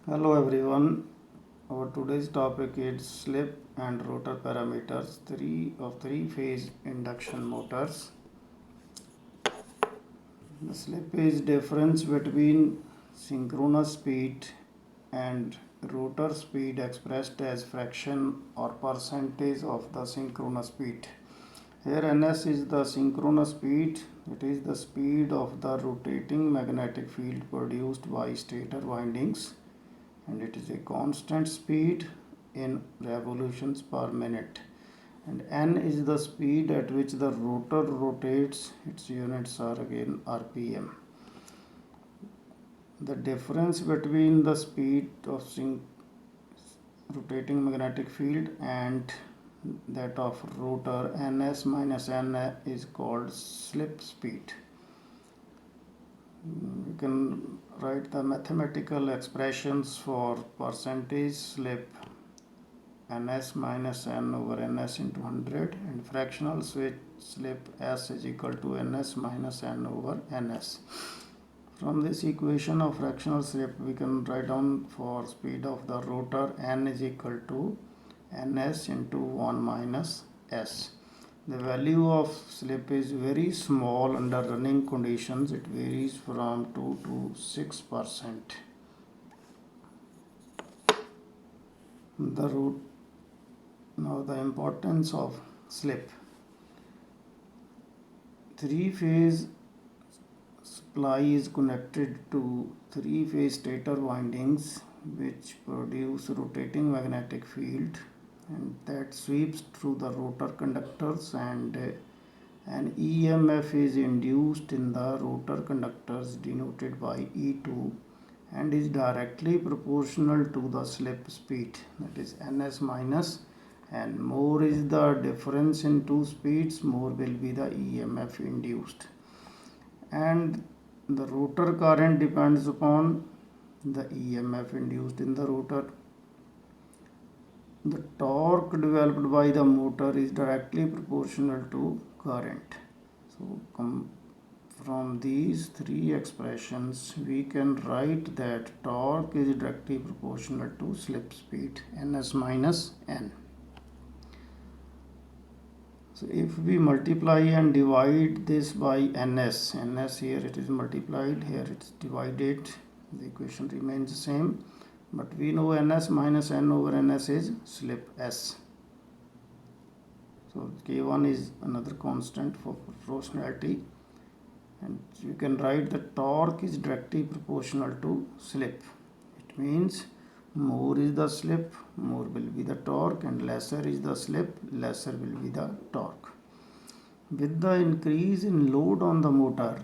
Hello everyone. Our today's topic is slip and rotor parameters, three-phase induction motors. The slip is difference between synchronous speed and rotor speed expressed as fraction or percentage of the synchronous speed. Here ns is the synchronous speed. It is the speed of the rotating magnetic field produced by stator windings, and it is a constant speed in revolutions per minute, and n is the speed at which the rotor rotates. Its units are again rpm. The difference between the speed of rotating magnetic field and that of rotor, ns minus n, is called slip speed. We can write the mathematical expressions for percentage slip ns minus n over ns into 100, and fractional slip s is equal to ns minus n over ns. From this equation of fractional slip, we can write down for speed of the rotor n is equal to ns into 1 minus s. The value of slip is very small under running conditions. It varies from 2 to 6%. Now the importance of slip. Three-phase supply is connected to three-phase stator windings which produce rotating magnetic field, and that sweeps through the rotor conductors, and an EMF is induced in the rotor conductors denoted by E2, and is directly proportional to the slip speed, that is ns minus n. More is the difference in two speeds, more will be the EMF induced. And the rotor current depends upon the EMF induced in the rotor. The torque developed by the motor is directly proportional to current. So from these three expressions, we can write that torque is directly proportional to slip speed, ns minus n. So if we multiply and divide this by ns here it is multiplied, here it's divided, the equation remains the same, but we know ns minus n over ns is slip s. So k1 is another constant for proportionality, and you can write the torque is directly proportional to slip. It means more is the slip, more will be the torque, and lesser is the slip, lesser will be the torque. With the increase in load on the motor,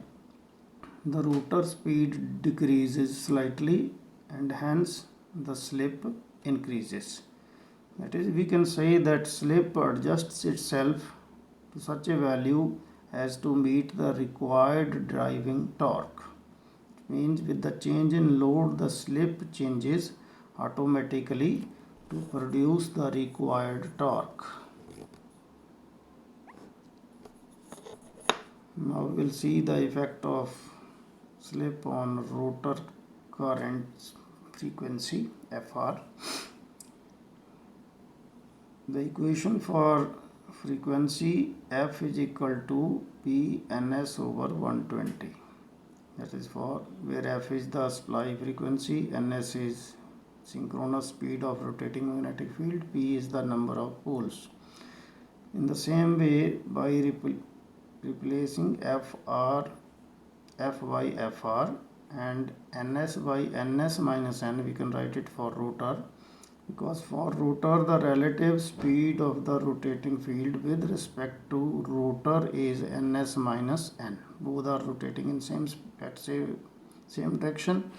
the rotor speed decreases slightly, and hence the slip increases. That is, we can say that slip adjusts itself to such a value as to meet the required driving torque. It means with the change in load, the slip changes automatically to produce the required torque. Now we will see the effect of slip on rotor current frequency Fr. The equation for frequency F is equal to P ns over 120. That is for where F is the supply frequency, ns is synchronous speed of rotating magnetic field, P is the number of poles. In the same way, by replacing Fr F by Fr and ns by ns minus n, we can write it for rotor, because for rotor the relative speed of the rotating field with respect to rotor is ns minus n. Both are rotating in same direction.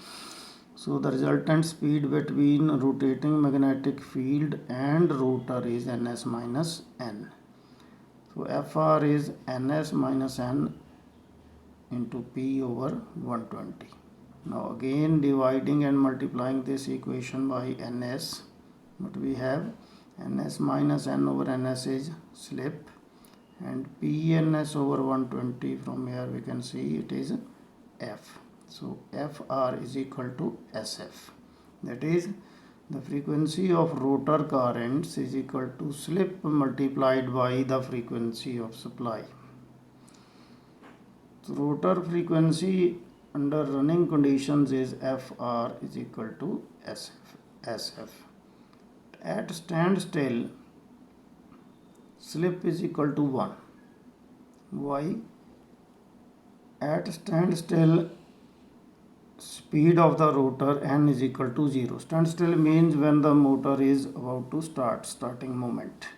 So the resultant speed between rotating magnetic field and rotor is ns minus n. So Fr is ns minus n into P over 120. Now again dividing and multiplying this equation by ns, what we have, ns minus n over ns is slip, and Pns over 120, from here we can see it is F. So Fr is equal to Sf. That is, the frequency of rotor currents is equal to slip multiplied by the frequency of supply. So rotor frequency under running conditions is Fr is equal to SF. At standstill, slip is equal to 1. Why? At standstill, speed of the rotor n is equal to 0. Standstill means when the motor is about to starting moment.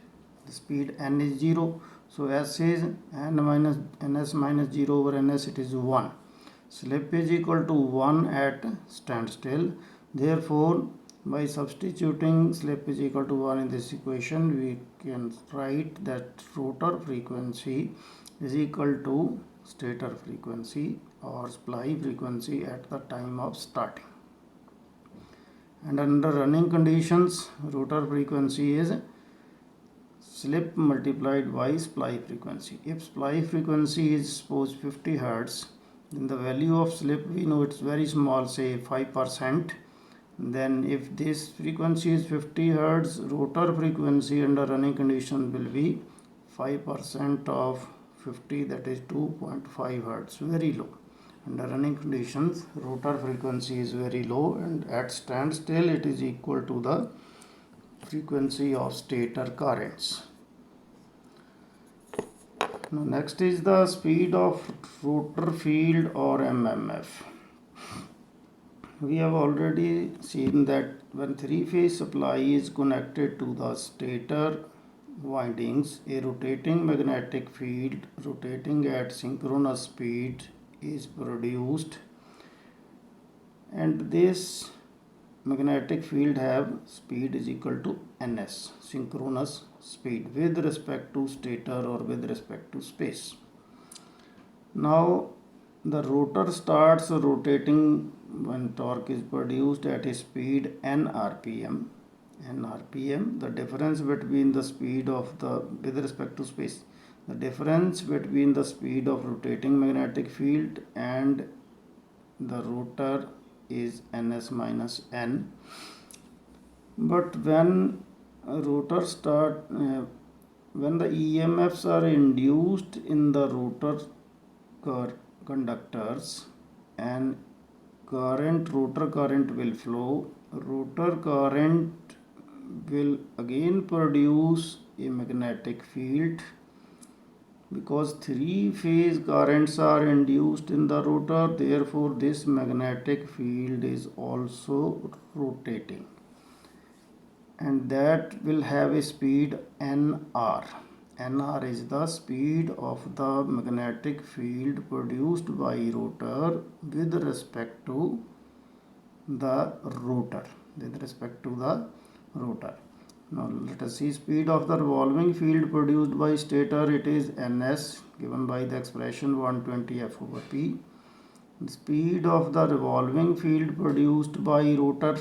The speed n is 0. So S is n minus ns minus 0 over ns, it is 1. Slip is equal to 1 at standstill. Therefore, by substituting slip is equal to 1 in this equation, we can write that rotor frequency is equal to stator frequency or supply frequency at the time of starting. And under running conditions, rotor frequency is slip multiplied by supply frequency. If supply frequency is suppose 50 Hertz, then the value of slip we know it's very small, say 5%. Then if this frequency is 50 Hertz, rotor frequency under running condition will be 5% of 50, that is 2.5 Hertz, very low. Under running conditions, rotor frequency is very low, and at standstill it is equal to the frequency of stator currents. Now next is the speed of rotor field or MMF. We have already seen that when three-phase supply is connected to the stator windings, a rotating magnetic field rotating at synchronous speed is produced, and this magnetic field have speed is equal to ns, synchronous speed, with respect to stator or with respect to space. Now the rotor starts rotating when torque is produced at a speed n rpm. The difference between the speed of the with respect to space, the difference between the speed of rotating magnetic field and the rotor is ns minus n. But when rotor start when the EMFs are induced in the rotor conductors and rotor current will flow, rotor current will again produce a magnetic field, because three-phase currents are induced in the rotor. Therefore, this magnetic field is also rotating, and that will have a speed nr. nr is the speed of the magnetic field produced by rotor with respect to the rotor. Now let us see speed of the revolving field produced by stator. It is ns, given by the expression 120 f over p. The speed of the revolving field produced by rotor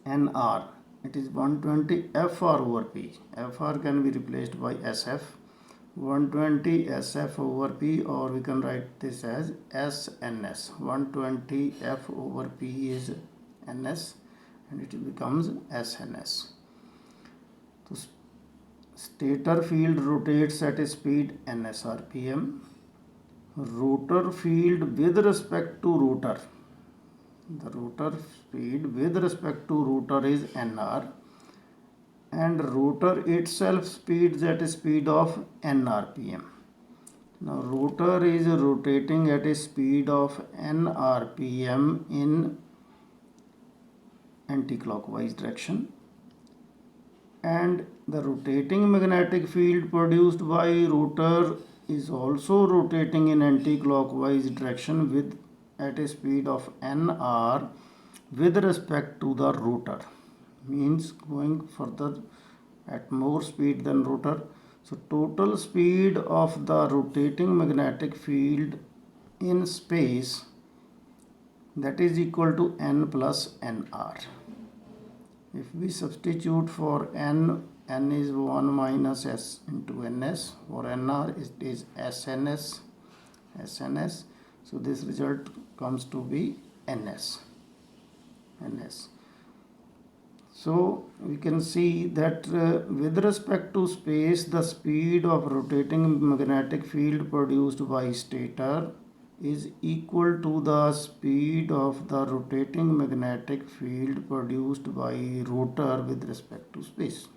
nr, it is 120 fr over p. Fr can be replaced by sf, 120 sf over p, or we can write this as sns. 120 f over p is ns and it becomes sns. So stator field rotates at a speed ns rpm. Rotor field with respect to rotor, the rotor speed with respect to rotor is nr, and rotor itself speeds at a speed of n rpm. Now rotor is rotating at a speed of n rpm in anti-clockwise direction, and the rotating magnetic field produced by rotor is also rotating in anti-clockwise direction with at a speed of nr with respect to the rotor, means going further at more speed than rotor. So total speed of the rotating magnetic field in space, that is equal to n plus nr. If we substitute for n is 1 minus s into ns. For nr it is sns. So this result comes to be ns. ns. So we can see that with respect to space, the speed of rotating magnetic field produced by stator is equal to the speed of the rotating magnetic field produced by rotor with respect to space.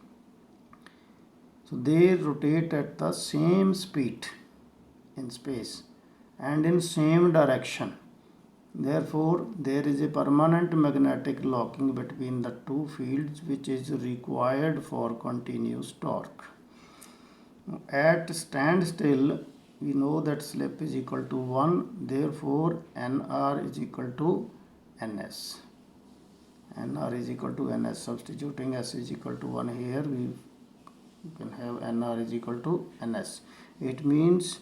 So they rotate at the same speed in space and in same direction. Therefore, there is a permanent magnetic locking between the two fields which is required for continuous torque. At standstill, we know that slip is equal to 1, therefore Nr is equal to Ns. Nr is equal to Ns. Substituting S is equal to 1 here, we can have Nr is equal to Ns. It means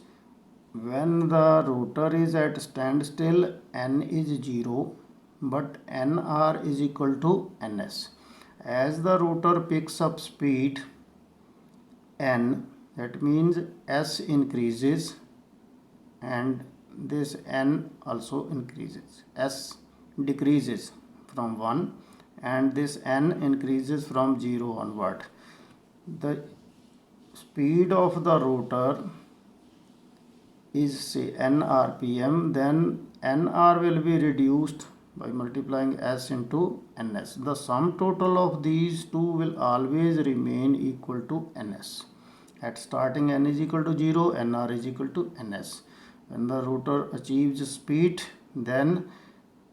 when the rotor is at standstill, N is 0, but Nr is equal to Ns. As the rotor picks up speed N, that means S increases and this N also increases. S decreases from 1 and this N increases from 0 onward. The speed of the rotor is say n rpm, then nr will be reduced by multiplying s into ns. The sum total of these two will always remain equal to ns. At starting n is equal to 0, nr is equal to ns. When the rotor achieves speed, then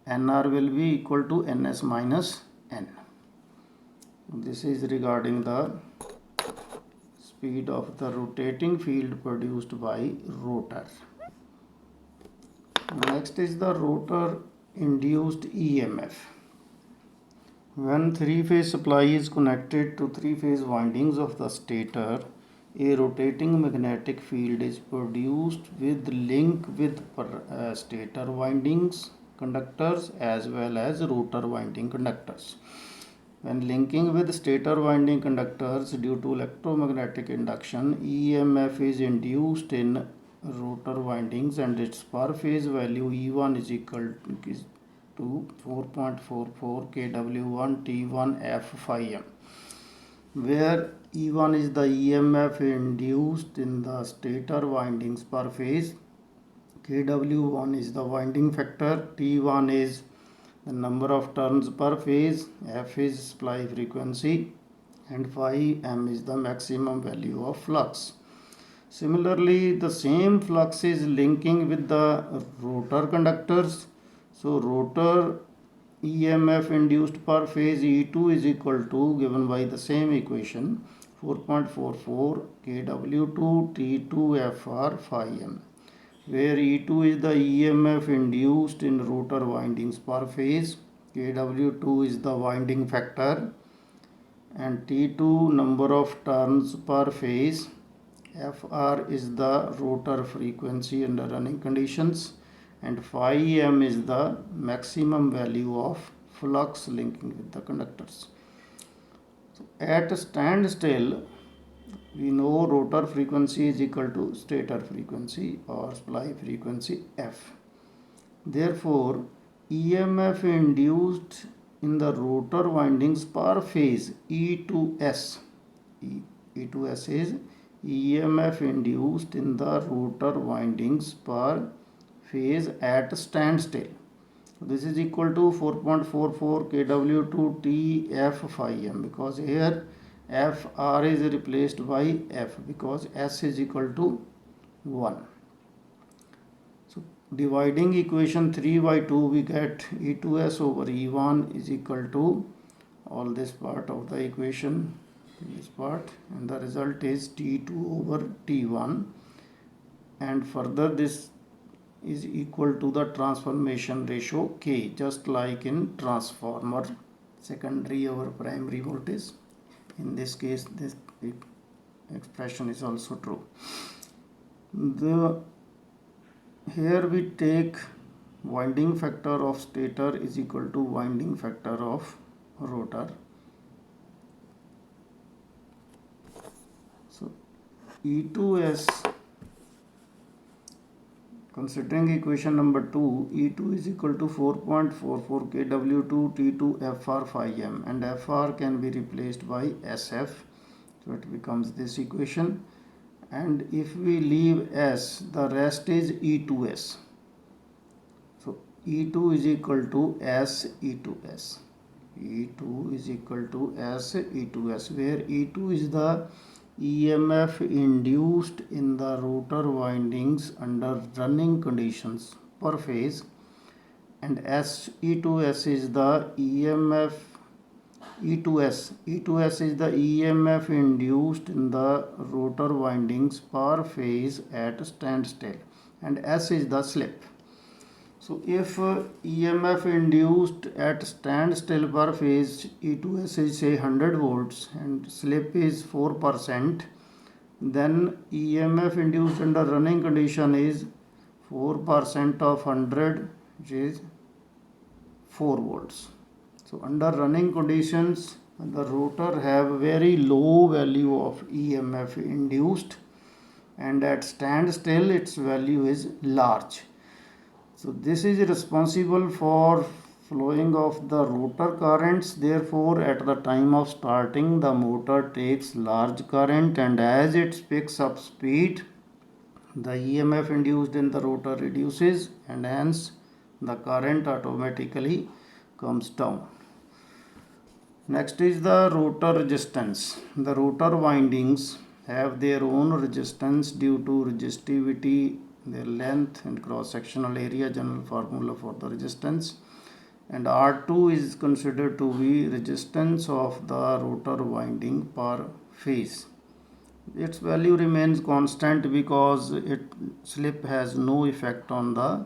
nr will be equal to ns minus n. This is regarding the speed of the rotating field produced by rotor. Next is the rotor induced EMF. When three-phase supply is connected to three-phase windings of the stator, a rotating magnetic field is produced with link with stator windings conductors as well as rotor winding conductors. When linking with stator winding conductors due to electromagnetic induction, EMF is induced in rotor windings and its per phase value E1 is equal to 4.44 kW1 T1 F phi m, where E1 is the EMF induced in the stator windings per phase, kW1 is the winding factor, T1 is the number of turns per phase, F is supply frequency, and phi m is the maximum value of flux. Similarly, the same flux is linking with the rotor conductors. So rotor EMF induced per phase E2 is equal to, given by the same equation, 4.44 kW2 T2 FR phi m, where E2 is the EMF induced in rotor windings per phase, kW2 is the winding factor, and T2 number of turns per phase, Fr is the rotor frequency under running conditions, and phi m is the maximum value of flux linking with the conductors. So at standstill, we know rotor frequency is equal to stator frequency or supply frequency F. Therefore, EMF induced in the rotor windings per phase E2S. E2S is EMF induced in the rotor windings per phase at standstill. So this is equal to 4.44 kW2 Tf phi m, because here Fr is replaced by F because S is equal to 1. So dividing equation 3 by 2, we get E2S over E1 is equal to all this part of the equation, this part, and the result is T2 over T1, and further this is equal to the transformation ratio K, just like in transformer, secondary over primary voltage. In this case, this expression is also true. Here we take winding factor of stator is equal to winding factor of rotor. So E2S Considering equation number 2, E2 is equal to 4.44 kW2 T2 FR 5M, and FR can be replaced by SF, so it becomes this equation. And if we leave S, the rest is E2S. So E2 is equal to S E2S. E2 is equal to S E2S, where E2 is the EMF induced in the rotor windings under running conditions per phase, and S E2S is the EMF E2S is the EMF induced in the rotor windings per phase at standstill, and S is the slip. So if EMF induced at standstill per phase E2S is say 100 volts and slip is 4%, then EMF induced under running condition is 4% of 100, which is 4 volts. So under running conditions, the rotor have very low value of EMF induced, and at standstill its value is large. So this is responsible for flowing of the rotor currents. Therefore, at the time of starting, the motor takes large current, and as it picks up speed, the EMF induced in the rotor reduces, and hence the current automatically comes down. Next is the rotor resistance. The rotor windings have their own resistance due to resistivity, their length and cross-sectional area. General formula for the resistance, and R2 is considered to be resistance of the rotor winding per phase. Its value remains constant because slip has no effect on the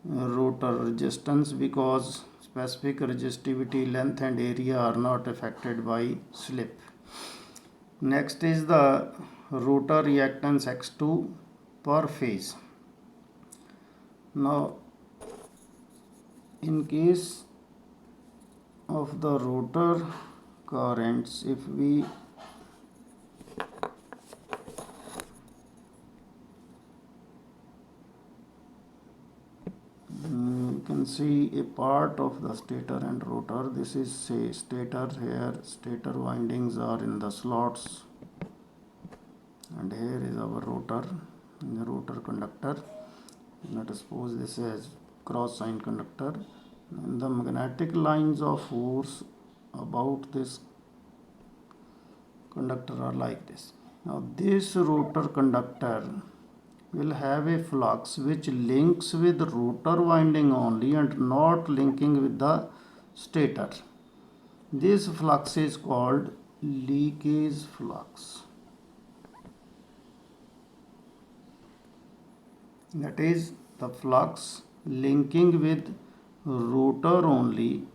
rotor resistance, because specific resistivity, length and area are not affected by slip. Next is the rotor reactance X2 per phase. Now, in case of the rotor currents, if we can see a part of the stator and rotor. This is say stator. Here stator windings are in the slots, and here is our rotor, the rotor conductor. Let us suppose this is cross sign conductor, and the magnetic lines of force about this conductor are like this. Now this rotor conductor will have a flux which links with rotor winding only and not linking with the stator. This flux is called leakage flux. That is the flux linking with rotor only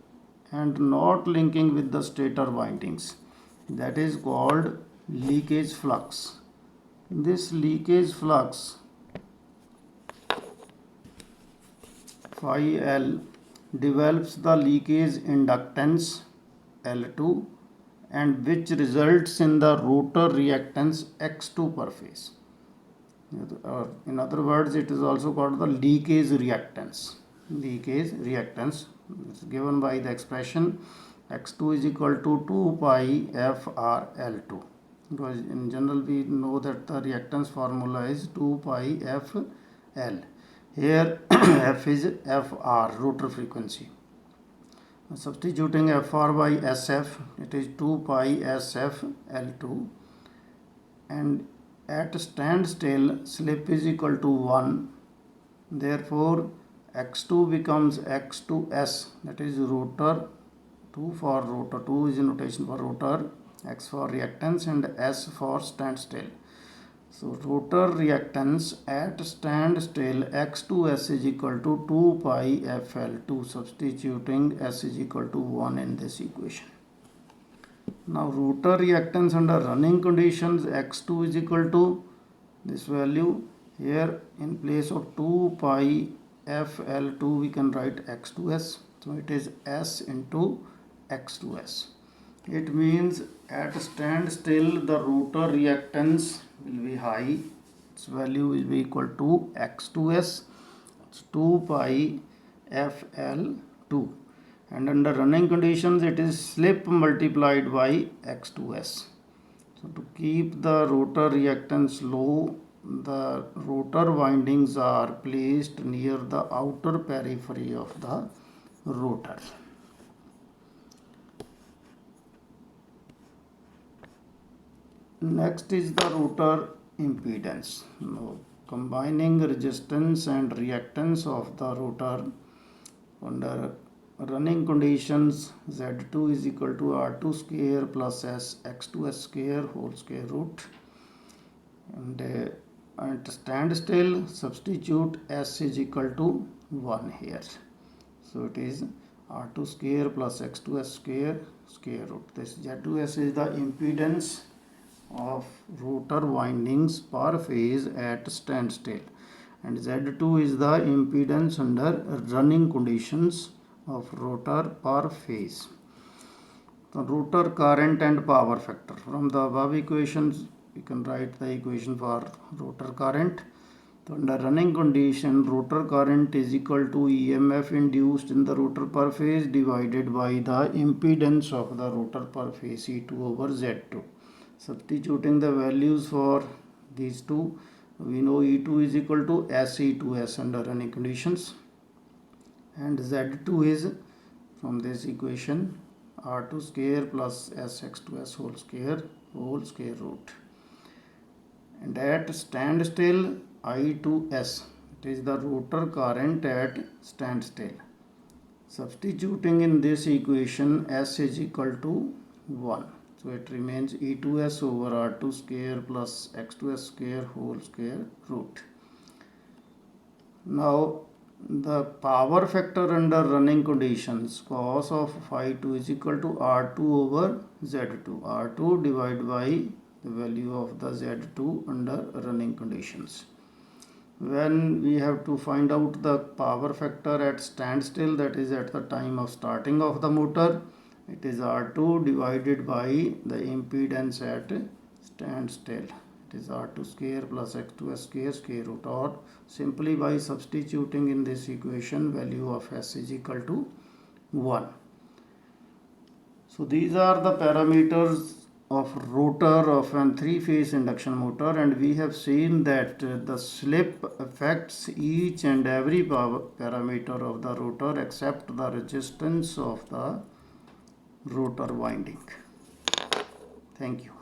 and not linking with the stator windings. That is called leakage flux. This leakage flux phi L develops the leakage inductance L2, and which results in the rotor reactance X2 per phase. In other words, it is also called the leakage reactance. Leakage reactance is given by the expression X2 is equal to 2 pi FRL2, because in general we know that the reactance formula is 2 pi FL. Here F is FR, rotor frequency. Substituting FR by SF, it is 2 pi SF L2, and at standstill slip is equal to 1. Therefore X2 becomes X2S, that is rotor 2 for rotor, 2 is notation for rotor, X for reactance and S for standstill. So rotor reactance at standstill X2S is equal to 2 pi FL2, substituting S is equal to 1 in this equation. Now rotor reactance under running conditions X2 is equal to this value. Here in place of 2 pi FL2 we can write X2S. So it is S into X2S. It means at standstill the rotor reactance will be high, its value will be equal to x2s, it's 2 pi fl2, and under running conditions it is slip multiplied by x2s. So to keep the rotor reactance low, the rotor windings are placed near the outer periphery of the rotor. Next is the rotor impedance. Now, combining resistance and reactance of the rotor under running conditions, Z2 is equal to R2 square plus S X2S square whole square root, and at standstill substitute S is equal to 1 here. So it is R2 square plus X2S square root. This Z2S is the impedance of rotor windings per phase at standstill, and Z2 is the impedance under running conditions of rotor per phase. The rotor current and power factor. From the above equations, we can write the equation for rotor current. So under running condition, rotor current is equal to EMF induced in the rotor per phase divided by the impedance of the rotor per phase E2 over Z2. Substituting the values for these two, we know E2 is equal to SE2S under running conditions, and Z2 is, from this equation, R2 square plus SX2S whole square root. And at standstill, I2S, it is the rotor current at standstill. Substituting in this equation, S is equal to 1. So it remains E2S over R2 square plus X2S square whole square root. Now the power factor under running conditions, cos of phi 2 is equal to R2 over Z2. R2 divided by the value of the Z2 under running conditions. When we have to find out the power factor at standstill, that is at the time of starting of the motor, it is R2 divided by the impedance at standstill. It is R2 square plus X2S square root, or simply by substituting in this equation value of S is equal to 1. So these are the parameters of rotor of an 3-phase induction motor, and we have seen that the slip affects each and every parameter of the rotor except the resistance of the rotor winding. Thank you.